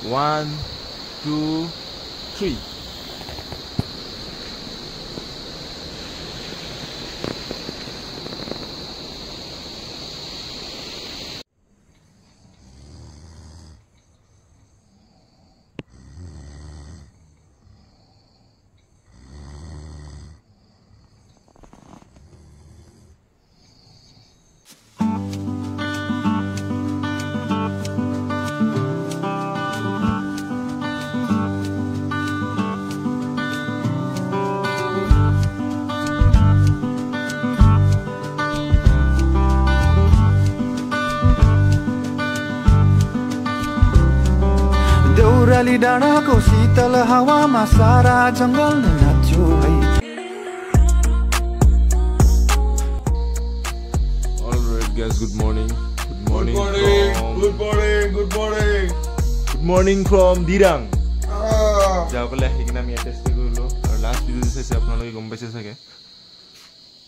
1 2 3 देउराली डाँडाको शीतल हावामा सारा जङ्गल नाच्यो है। Alright guys, good morning from Dirang. যাওকলে আহিকিনে আমি টেষ্ট কৰিলো আৰু লাষ্ট ভিডিঅ' চাইছে আপোনালোকে গম পাইছে চাগে।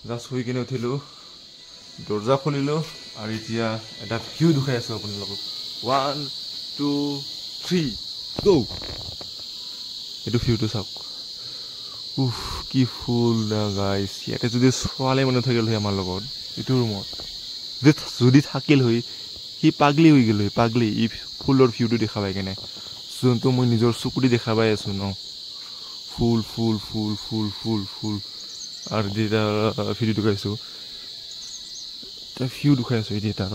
জাষ্ট শুই কিনে উঠিলো, দৰ্জা খুলিলো আৰু এতিয়া এটা ভিউ দেখাই আছো আপোনালোকক। 1 2 3 গো। এইটো ভিউটো চাওক। উফ কি ফুল না গাইস। ইয়াতে যদি ছোৱালী মানুহ থাকিল হয় আমাৰ লগত এইটো ৰুমত, যদি থাকিল হয় সি পাগলি হৈ গ'ল হয়, পাগলি। ই ফুলৰ ভিউটো দেখা পাই কেনে যোনটো মই নিজৰ চকুদি দেখা পাই আছো ন। ফুল ফুল ফুল ফুল ফুল ফুল আৰু যেতিয়া ভিডিঅ' দেখাইছো এটা ভিউ দেখাই আছো এতিয়া তাৰ।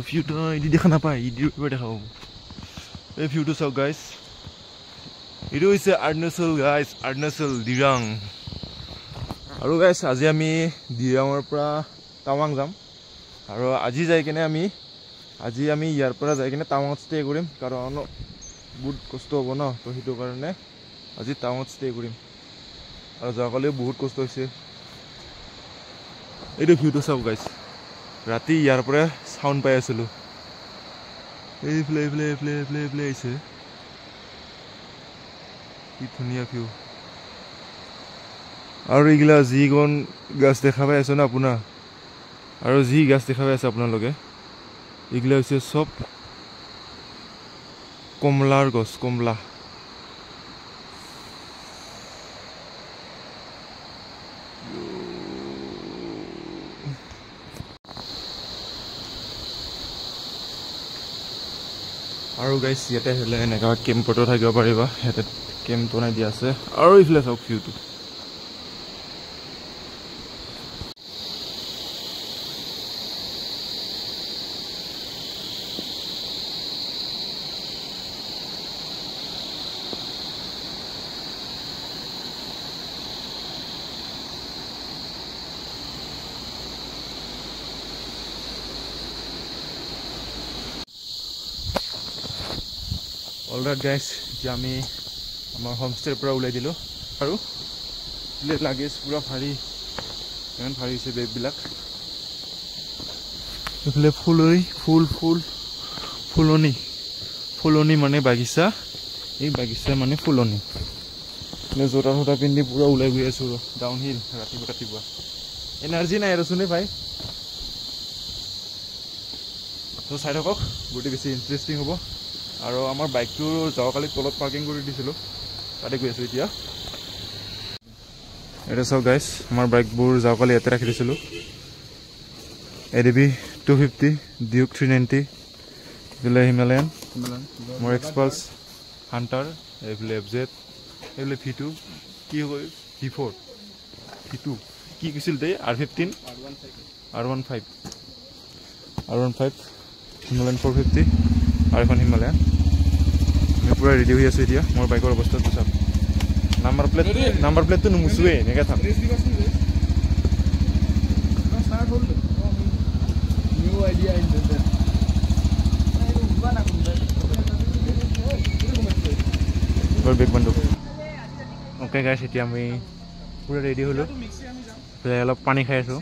ভিউটো এদি দেখা নাপায়, ইদিৰ পৰা দেখা পাব। এই ভিউটো চাওক গাইজ। এইটো হৈছে অৰুণাচল গাইজ, অৰুণাচল দিৰাং। আৰু গাইজ আজি আমি দিৰাঙৰ পৰা টাৱাং যাম। আৰু আজি যাই কিনে আমি ইয়াৰ পৰা যাই কিনে টাৱাঙত ষ্টে কৰিম, কাৰণ বহুত কষ্ট হ'ব ন। তো সেইটো কাৰণে আজি টাৱাঙত ষ্টে কৰিম। আৰু যোৱাকালিও বহুত কষ্ট হৈছে। এইটো ভিউটো চাওক গাইজ। ৰাতি ইয়াৰ পৰা চাউণ্ড পাই আছিলোঁ। এইফালে এইফালে এইফালে এইফালে এইফালে আহিছে। কি ধুনীয়া ভিউ। আৰু এইগিলা যিকণ গাছ দেখা পাই আছে ন আপোনাৰ, আৰু যি গাছ দেখা পাই আছে আপোনালোকে, এইগিলা হৈছে চব কমলাৰ গছ, কমলা। আৰু গাইছ ইয়াতে আহিলে এনেকুৱা কেম্পতো থাকিব পাৰিবা। ইয়াতে কেম্প বনাই দিয়া আছে। আৰু এইফালে চাওক ভিউটো। অলৰাইট গাইজ, এতিয়া আমি আমাৰ হোমষ্টেৰ পৰা ওলাই দিলোঁ। আৰু লাগেজ পূৰা ভাৰী, ইমান ভাৰী হৈছে বেগবিলাক। এইফালে ফুলনি মানে বাগিচা। এই বাগিচা মানে ফুলনি। জোতা চোতা পিন্ধি পূৰা ওলাই গৈ আছোঁ ডাউন হিল ৰাতিপুৱা। এনাৰ্জি নাই আৰু চোনে ভাই। তো চাই থাকক, বহুত বেছি ইণ্টাৰেষ্টিং হ'ব। আৰু আমাৰ বাইকটো যোৱাকালি তলত পাৰ্কিং কৰি দিছিলোঁ, তাতে গৈ আছোঁ এতিয়া। এটা চাওক গাইজ, আমাৰ বাইকবোৰ যোৱাকালি ইয়াতে ৰাখি দিছিলোঁ। ADB 250, ডিউক 390, এইফালে হিমালয়ান, মোৰ এক্সপালছ, হাণ্টাৰ, এইফালে FZ, এইফালে V2, কি হয় V4, V2 কি কৈছিল দেই, R15, R15, হিমালয়ান 450, আৰু এখন হিমালয়ান। আমি পূৰা ৰেডি হৈ আছোঁ এতিয়া। মোৰ বাইকৰ অৱস্থাটো চাওক। নাম্বাৰ প্লেটটো নুমুচোৱে, এনেকৈ থাক। বেগ বন্ধু। অ'কে গাইছ, এতিয়া আমি পূৰা ৰেডি হ'লোঁ। অলপ পানী খাই আছোঁ।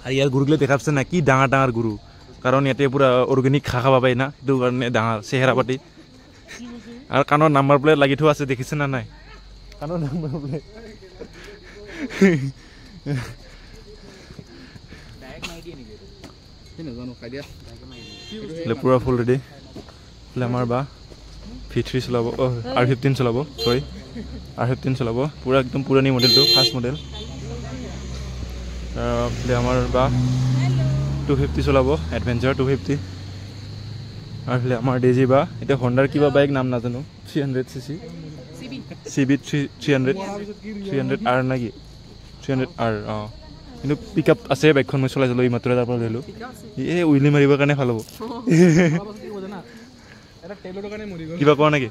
আৰু ইয়াৰ গৰুগিলা দেখা পাইছে না, কি ডাঙৰ ডাঙৰ গৰু। কাৰণ ইয়াতে পূৰা অৰ্গেনিক ঘাঁহ খাব পাৰি না, সেইটো কাৰণে ডাঙৰ চেহেৰা পাতি। আৰু কাণৰ নাম্বাৰ প্লেট লাগি থোৱা আছে দেখিছে না নাই কাণৰ নাম্বাৰ প্লেট পুৰা ফুল ৰেডি আমাৰ বা V3 চলাব R15 চলাব চৰি R15 চলাব পুৰা একদম পুৰণি মডেলটো ফাৰ্ষ্ট মডেল আমাৰ বা 250 চলাব এডভেঞ্চাৰ 250 আৰু আমাৰ ডেজি বা এতিয়া হণ্ডাৰ কিবা বাইক নাম নাজানো 300cc CB 300R নেকি 300R কিন্তু পিক আপ আছে বাইকখন মই চলাইছিলোঁ এই মাত্ৰ তাৰ পৰা ধৰিলোঁ এই উইলি মাৰিবৰ কাৰণে ভাল হ'ব কিবা কোৱা নেকি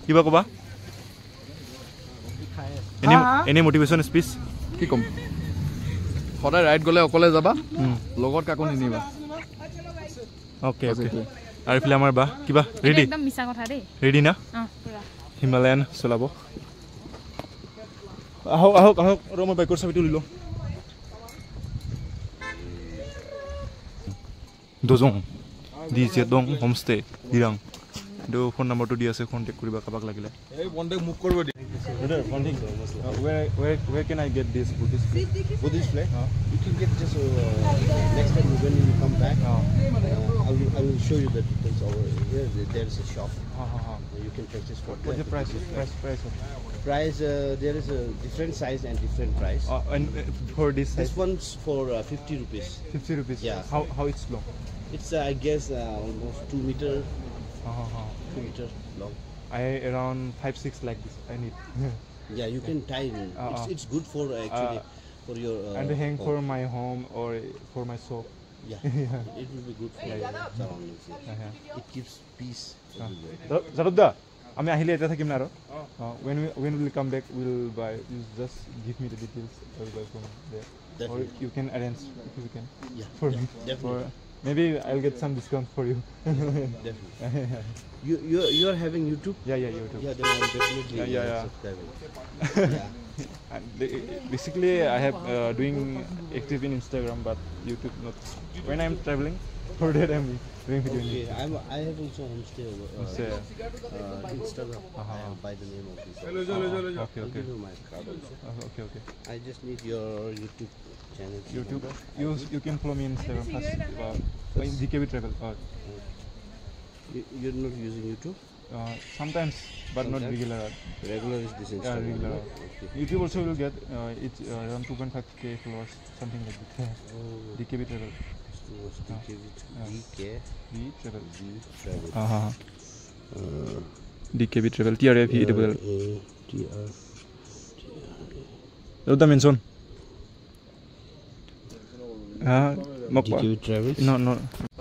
কিবা ক'বা এনে মটিভেশ্যন স্পীচ কি ক'ম সদায় ৰাইড গ'লে অকলে যাবা লগত কাকো নিনিবা অ'কে অ'কে আৰু এইফালে আমাৰ বা কিবা ৰেডি একদম মিছা কথা দেই ৰেডি না পুৰা হিমালয়ান চলাব আহক আহক আহক আৰু মই বাইকৰ চাবিটো লৈ লওঁ দজং দি জেদং হোমষ্টে দিৰাং এইটো ফোন নম্বৰটো দি আছে কণ্টেক্ট কৰিবা কাৰোবাক লাগিলে Where can I get this Buddhist flag? Buddhist flag? You can get just next time when you come back. I will show you the details over here. There is a shop. You can purchase for. What's the price? Price there is a different size and different price. And for this size? This one's for 50 rupees. 50 rupees. Yeah. How it's long? It's I guess almost 2 meter. 2 meter long. Around 5-6 like this. I need. Yeah, you can tie it. It's good for actually for your. And hang for my home or for my shop. Yeah, it will be good for your surroundings. It gives peace. Zarudda, আমি আহিলে এটা থাকিম না আৰু when we will come back we'll buy. You just give me the details. I will buy from there. Or you can arrange if you can. Yeah, for me. Definitely. Maybe I'll get some discount for you. Definitely. You are having YouTube? Yeah, YouTube. Yeah, then I'll definitely subscribe it. Basically, I have doing active in Instagram, but YouTube not. When I'm traveling, for that I'm doing video. Okay, I have also homestay Instagram. By the name of this. Okay. I'll give you my card also. Okay. I just need your YouTube channel. YouTube. You can follow me on Instagram first. DKB Travel. You're not using YouTube? Sometimes, but not regular. Regular is this Instagram. Yeah, regular. Okay. YouTube also will get it's around 2.5k followers, something like that. DKB Travel. DKB Travel. TRAV. The mention. DKB Travel. No.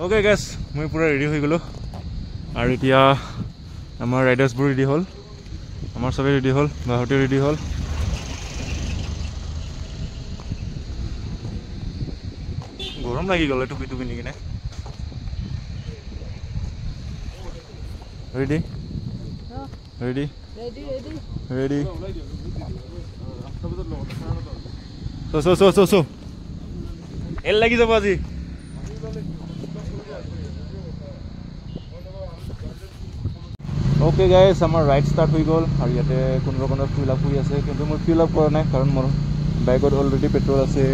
Okay, guys, মই পুৰা ready হৈ গলো আৰু এতিয়া আমাৰ ৰাইডাৰ্ছবোৰ ready হ'ল আমাৰ সবে ৰেডি হ'ল বাহতে ৰেডি হ'ল গৰম লাগি গ'ল টুপি পিন্ধি কিনে ৰেডি so এল লাগি যাব আজি Okay guys, our ride start হৈ গ'ল আৰু ইয়াতে কোন ৰকমৰ ফুল আপ হৈ আছে কিন্তু মই ফিল আপ কৰা নাই কাৰণ মোৰ বাইকত অলৰেডি পেট্ৰল আছে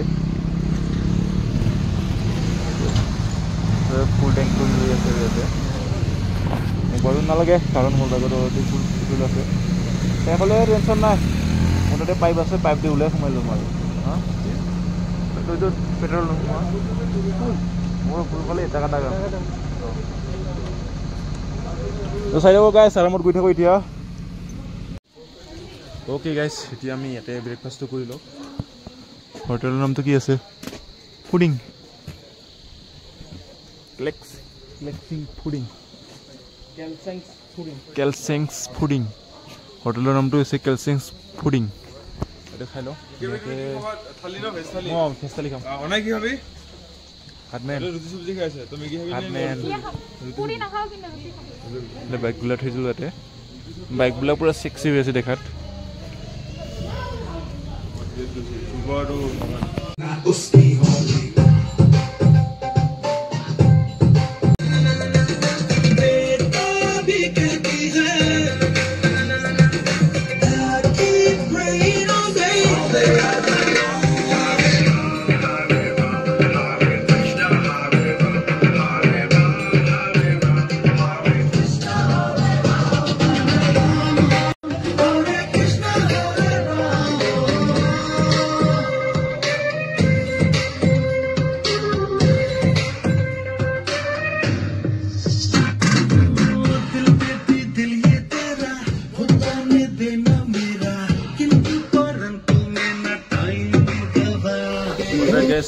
ফুল ট্যাঙ্ক ফুল হৈ আছে ইয়াতে বৰণ নালাগে কাৰণ মোৰ বাইকত অলৰেডি ফুল পেট্ৰল আছে তেহলে টেনচন নাই মোৰতে পাইপ আছে পাইপ দি উলাই সোমাই লম আৰু পেট্ৰল নোহোৱা মোৰ ফুল কলে এটা কাটা তো চাই যাব গাইছ আৰামত গৈ থাকো এতিয়া ওকে গাইছ এতিয়া আমি ইয়াতে ব্ৰেকফাষ্টটো কৰি লওঁ হোটেলৰ নামটো কি আছে ফুডিং কেলচেংছ ফুডিং হোটেলৰ নামটো হৈছে কেলচেংছ ফুডিং এটা খাই লওঁ থালি না ভেজ থালি ভেজ থালি খাম অনাই কি হবে হাতমেন ৰুটি সবজি খাইছে তুমি কি খাবি হাতমেন পুৰি নাখাও কিন্তু ৰুটি খাও বাইকগুলা থৈছিলোঁ ইয়াতে বাইকবিলাক পুৰা সেক্সি হৈ আছে দেখাত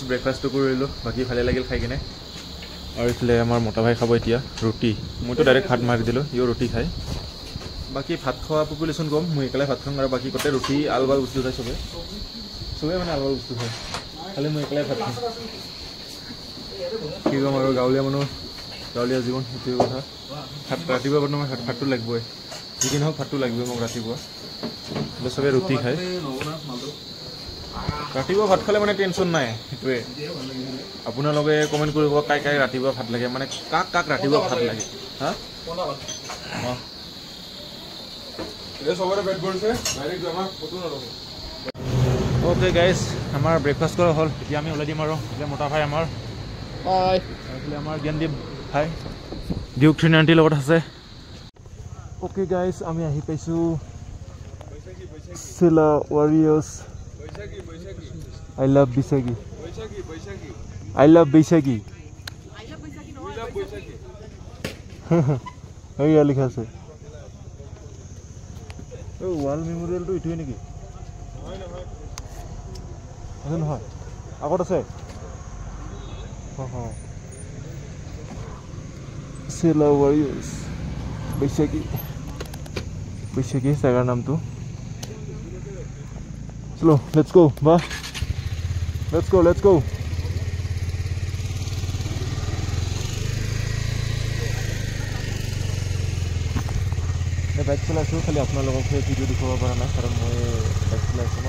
ব্ৰেকফাষ্টটো কৰিলোঁ বাকী ভালে লাগিল খাই কিনে আৰু এইফালে আমাৰ মতা ভাই খাব এতিয়া ৰুটি মইতো ডাইৰেক্ট ভাত মাৰি দিলোঁ ইও ৰুটি খায় বাকী ভাত খোৱা পপুলেশ্যন কম মই একেলাই ভাত খাওঁ আৰু বাকী গোটেই ৰুটি আলবাল বস্তু খায় চবেই মানে আলবাল বস্তু খায় খালি মই একেলাই ভাত খাওঁ কি ক'ম আৰু গাঁৱলীয়া মানুহ গাঁৱলীয়া জীৱন সেইটোৱে কথা ভাত ৰাতিপুৱা বৰ্তমান ভাতটো লাগিবই যিকি নহওক ভাতটো লাগিবই মোক ৰাতিপুৱা চবেই ৰুটি খায় ৰাতিপুৱা ভাত খালে মানে টেনশ্যন নাই সেইটোৱে আপোনালোকে কমেণ্ট কৰিব কাই কাই ৰাতিপুৱা ভাত লাগে মানে কাক কাক ৰাতিপুৱা ভাত লাগে হা অ'কে গাইজ আমাৰ ব্ৰেকফাষ্ট কৰা হ'ল এতিয়া আমি ওলাই দিম আৰু এতিয়া মতা ভাই আমাৰ এইফালে আমাৰ জ্ঞানদীপ ভাই ডিউক 390 লগত আছে অ'কে গাইজ আমি আহি পাইছোঁ চিলা warriors I love Bisagi. I love Bisagi. Hey, likha ase. Oh, wall memorial to ithui niki. Ase nohoy. Agot ase. Ha. Sela Warriors. Bisagi. Bisagi sagar naam tu. Chalo, let's go. Ba. Let's go. मैं bike चलाइছোঁ खाली আপোনালোকক video' দেখুৱাব পৰা নাই কাৰণ মই bike চলাইছোঁ ন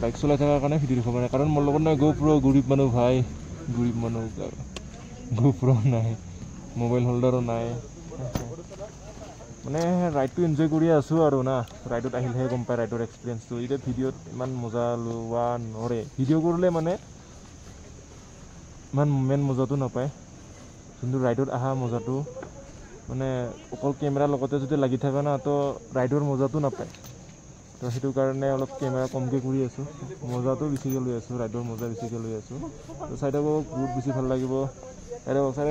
bike চলাই থকাৰ কাৰণে ভিডিঅ' দেখুৱাব পৰা নাই কাৰণ মোৰ লগত নাই GoPro গৰীব মানুহ ভাই গৰীব মানুহ GoPro নাই মোবাইল হোল্ডাৰো নাই মানে ৰাইডটো এনজয় কৰি আছোঁ আৰু না ৰাইডত আহিলেহে গম পায় ৰাইডৰ এক্সপিৰিয়েঞ্চটো এতিয়া ভিডিঅ'ত ইমান মজা লোৱা নৰে ভিডিঅ' কৰিলে মানে ইমান মেইন মজাটো নাপায় কিন্তু ৰাইডত অহা মজাটো মানে অকল কেমেৰাৰ লগতে যদি লাগি থাকে না তো ৰাইডৰ মজাটো নাপায় তো সেইটো কাৰণে অলপ কেমেৰা কমকৈ কৰি আছোঁ মজাটো বেছিকৈ লৈ আছোঁ ৰাইডৰ মজা বেছিকৈ লৈ আছোঁ তো চাই থাকক বহুত বেছি ভাল লাগিব চাই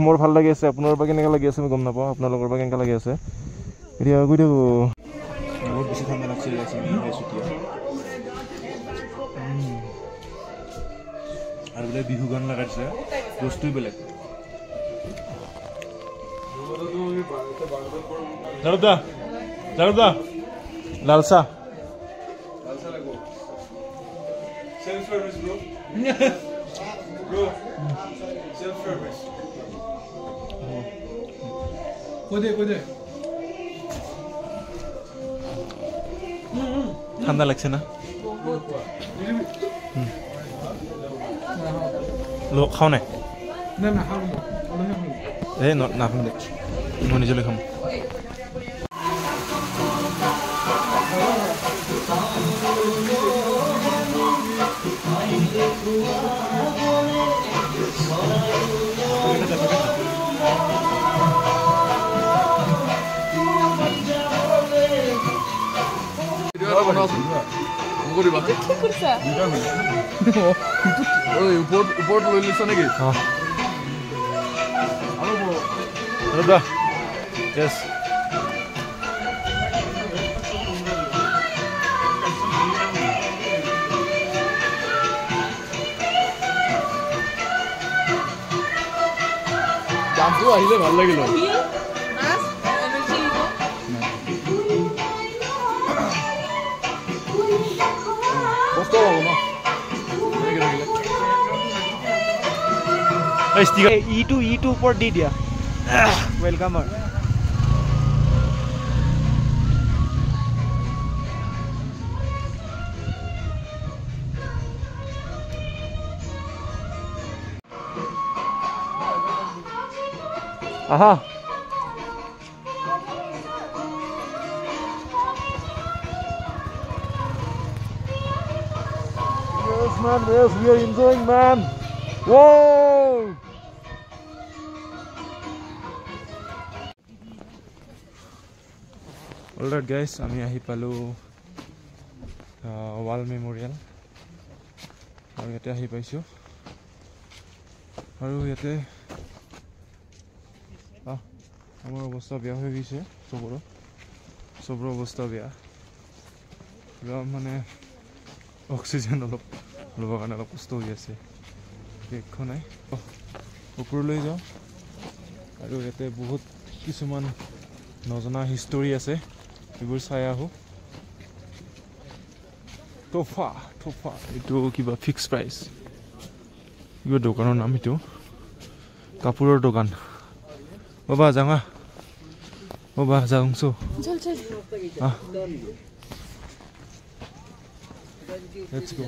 মোৰ ভাল লাগি আছে আপোনাৰ পৰা কেনেকৈ লাগি আছে মই গম নাপাওঁ আপোনালোকৰ পৰা কেনেকৈ লাগি আছে এতিয়া গৈ থাকোঁ বহুত বেছি ঠাণ্ডা লাগছে আৰু বোলে বিহু গান লগাইছে বস্তুই বেলেগ জাৰুদা লালচা self service bro self service কোদে ঠান্ডা লাগছে না লোক খাও নাই না খাও এই না খাম দে মই নিজলৈ খাম ওপৰত লৈ লৈছা নেকি Yes. গানটো আহিলে ভাল লাগিল কষ্ট হ'ব ন ইটো ওপৰত দি দিয়া ৱেলকামৰ Aha. Yes, man. Yes, we are enjoying, man. Whoa. Alright, guys. আমি আহি পালো ওয়াল মেমোরিয়াল আৰু ইয়াতে আহি পাইছো আৰু ইয়াতে আমাৰ অৱস্থা বেয়া হৈ গৈছে চবৰে অৱস্থা বেয়া মানে অক্সিজেন অলপ ল'বৰ কাৰণে অলপ কষ্ট হৈ আছে কেকখন নাই ওপৰলৈ যাওঁ আৰু ইয়াতে বহুত কিছুমান নজনা হিষ্টৰী আছে এইবোৰ চাই আহোঁ তোফা এইটো কিবা ফিক্স প্ৰাইচ কিবা দোকানৰ নাম এইটো কাপোৰৰ দোকান বাবা যাঙা বাবা যাওঁছো Let's go.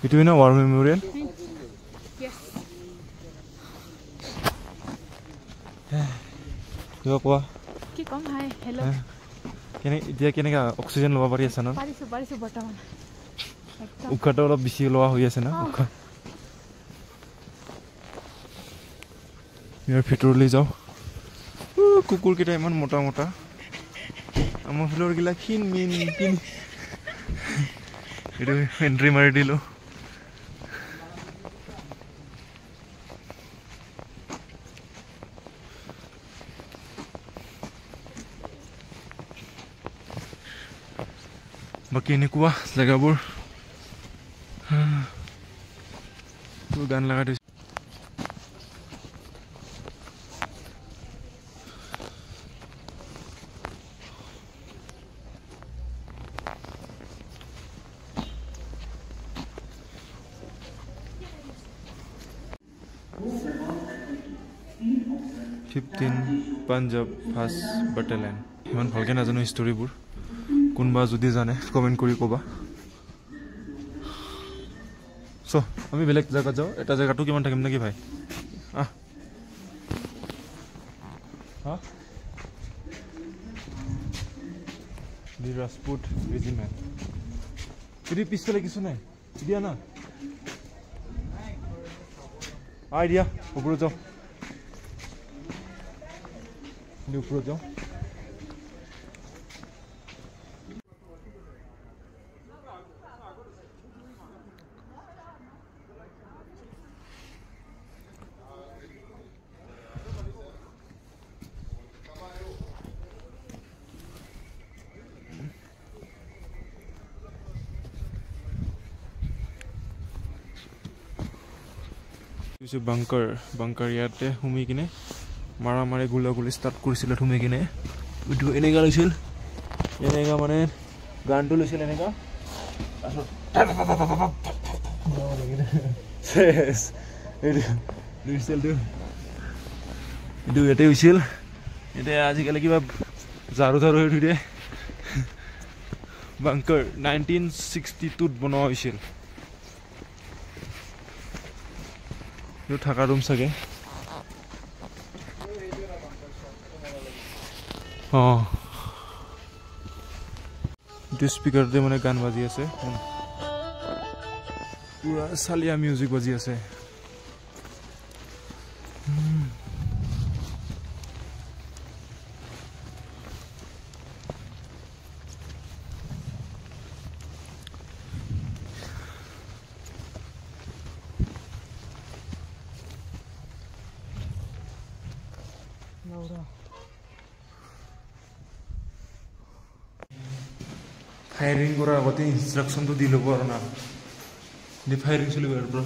Itu ini war memorial. Yes. Coba apa? Ki kom hai. Hello. Dia kene ka oxygen loba pari ase na? Parisu bataman. Ukata olop bisi loa hoi ase na? Ukha. Mir petrol le jao. Kukur kita iman mota. Amar floor gila kin. Itu entry mari dilo. Baki ini kuah jagabur. Tu gan laga di. 15 Punjab First Battalion. ইমান ভালকে নাজানো হিষ্টৰীবোৰ কোনবা যদি জানে comment কৰি কবা so আমি বেলেগ জায়গা যাও এটা জায়গাটো কিমান থাকিম নাকি ভাই দি রাজপুত রেজিমেন্ট এটি পিছলে কিছু নাই দিয়া না আইডিয়া উপরে যাও উপরে যাও bunker ইয়াতে হুমি কিনে মাৰামাৰি গুলাগুলি ষ্টাৰ্ট কৰিছিল হুমি কিনে ভিডিও এনেকা লৈছিল এনেকা মানে গানটো লৈছিল এনেকা এইটো ইয়াতে হৈছিল এতিয়া আজিকালি কিবা ঝাৰু হৈ দিয়ে বাংকাৰ 1962 বনোৱা হৈছিল থাকা রুম সাগে স্পিকার দিয়ে মানে গান বাজি আছে পুরা সালিয়া মিউজিক বাজি আছে ফায়ারিং করার আগতে ইনস্ট্রাকশন তো দিল পারো না ফায়ারিং চলিব এর পর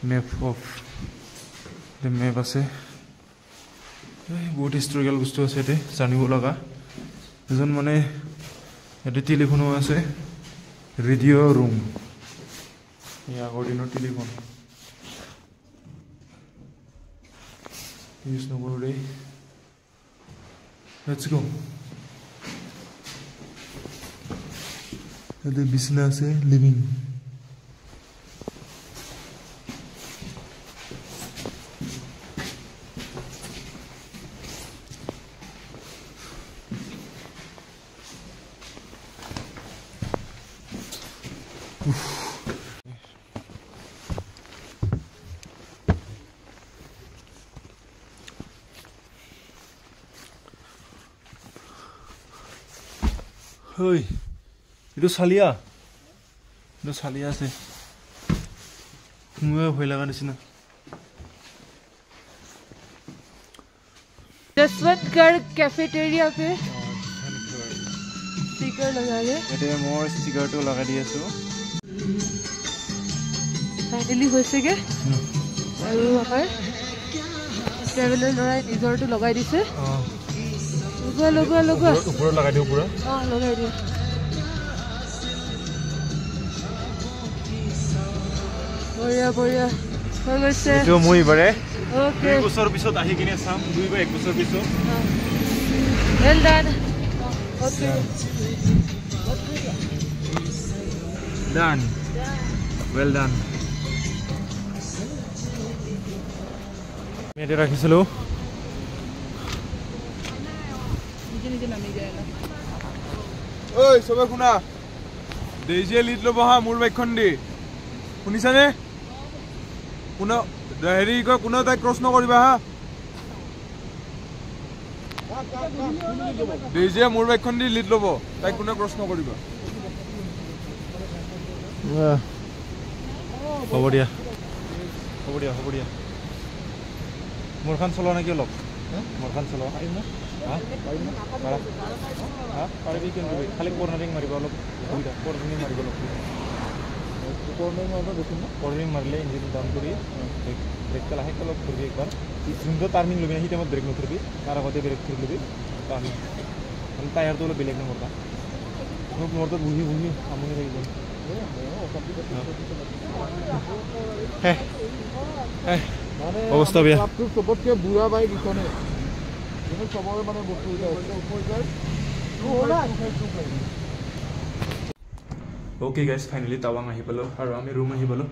ম্যাপ অফ ম্যাপ আছে বহুত হিস্টোরিক্যাল বস্তু আছে এতে জানিব লগা এজন মানে এতে টেলিফোনও আছে রেডিও রুম এই আগৰ দিনৰ টেলিফোন ইউজ নকৰো দেই Let's go. The business living. Hey, itu salia sih. Semua hilangan di sini. Jaswantgarh cafeteria पे স্টিকাৰ লগালে এতিয়া মোৰ ষ্টিকাৰটো লগাই দি আছোঁ ফাইনেলি হৈছেগে আৰু আমাৰ ট্ৰেভেলাৰ ল'ৰাই নিজৰটো লগাই দিছে লগোৱা ওপৰত লগাই দিওঁ পুৰা লগাই দিয়া বঢ়িয়া হৈ গৈছে এইটো মই এইবাৰে অ'কে 2 বছৰ পিছত আহি কিনে চাম 2 বা 1 বছৰ পিছত well done okay done well done আমি এতিয়া ৰাখিছিলোঁ ঐ চবে শুনা দেইজিয়ে লিড ল'ব হা মোৰ বাইকখন দি শুনিছানে কোনো হেৰি কয় কোনো তাইক ক্ৰছ নকৰিবা হা দেইজিয়ে মোৰ বাইকখন দি লিড ল'ব তাইক কোনো ক্ৰছ নকৰিবা হ'ব দিয়া মোৰখন চলোৱা নেকি অলপ মোৰখন চলোৱা পাৰিবি কিন্তু খালি কৰ্ণাৰিং মাৰিব অলপ অসুবিধা কৰ্ণাৰিং মাৰিব অলপ কৰ্ণাৰিং মাৰিলে ইঞ্জিন ডাউন কৰি ব্ৰেকটা লাহেকৈ অলপ ধৰিবি একবাৰ যোনটো টাৰ্মিং ল'বি সেই টাইমত ব্ৰেক নধৰিবি তাৰ আগতে ব্ৰেক ধৰি ল'বি টাৰ্মিং টায়াৰটো অলপ বেলেগ নকৰবা মোৰটো বহি আমনি লাগিব অৱস্থা বেয়া চবতকে বুঢ়া বাইক ইখনে চবৰে মানে বস্তু অ'কে গাইজ ফাইনেলি টাৱাং আহি পালোঁ আৰু আমি ৰুম আহি পালোঁ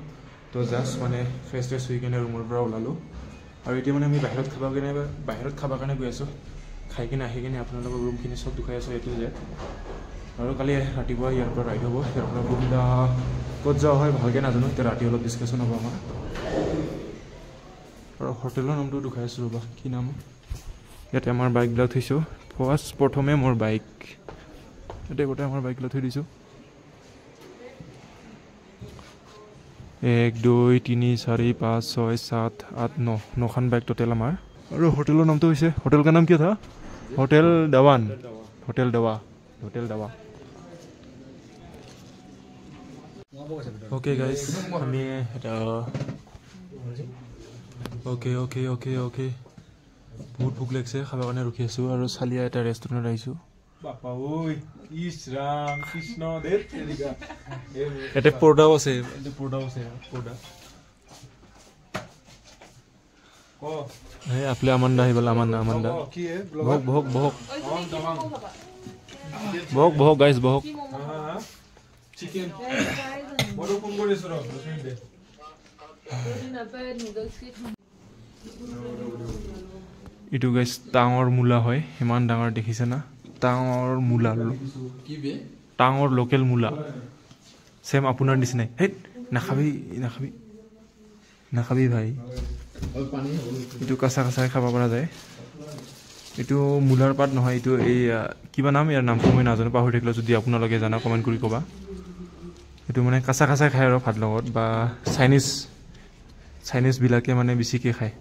তো জাষ্ট মানে ফ্ৰেছ হৈ কিনে ৰুমৰ পৰা ওলালোঁ আৰু এতিয়া মানে আমি বাহিৰত খাবৰ কাৰণে গৈ আছোঁ খাই কিনে আহি কিনে আপোনালোকৰ ৰুমখিনি চব দুখাই আছোঁ এইটো যে আৰু কালি ৰাতিপুৱা ইয়াৰ পৰা ৰাইড হ'ব ইয়াৰ পৰা বুমলা ক'ত যোৱা হয় ভালকৈ নাজানো এতিয়া ৰাতি অলপ ডিছকাশ্যন হ'ব আমাৰ আৰু হোটেলৰ নামটো দুখাই আছোঁ ৰ'বা কি নাম ইয়াতে আমাৰ বাইকবিলাক থৈছোঁ প্ৰথমে মোৰ বাইক ইয়াতে গোটেই আমাৰ বাইকবিলাক থৈ দিছোঁ 1 2 3 4 5 6 7 8 9 9খন বাইক টোটেল আমাৰ আৰু হোটেলৰ নামটো হৈছে হোটেল কা নাম কি থা হোটেল দাৱান হোটেল দাৱা ओके गाइस আমি এটা ओके বহুত ভোক লাগিছে খাবৰ কাৰণে ৰখি আছোঁ আৰু চালিয়া এটা ৰেষ্টুৰেণ্টত আহিছোঁ বাপা ঐ ইছ ৰাম কৃষ্ণ দেৱ এটা পৰ্দাও আছে এই আপলে আমান্দা আহি গ'ল আমান্দা বহক গাইজ বহক চিকেন বড় ফোন কৰিছো ৰ দে এইটো গাইজ ডাঙৰ মূলা হয় ইমান ডাঙৰ দেখিছে না ডাঙৰ মূলা ডাঙৰ লোকেল মূলা চেম আপোনাৰ নিচিনাই হেই নাখাবি ভাই এইটো কাঁচা খাব পৰা যায় এইটো মূলাৰ পাত নহয় এইটো এই কিবা নাম ইয়াৰ নামটো মই নাজানো পাহৰি থাকিলোঁ যদি আপোনালোকে জানা কমেণ্ট কৰি ক'বা এইটো মানে কাঁচা খায় আৰু ভাত লগত বা চাইনিজবিলাকে মানে বেছিকৈ খায়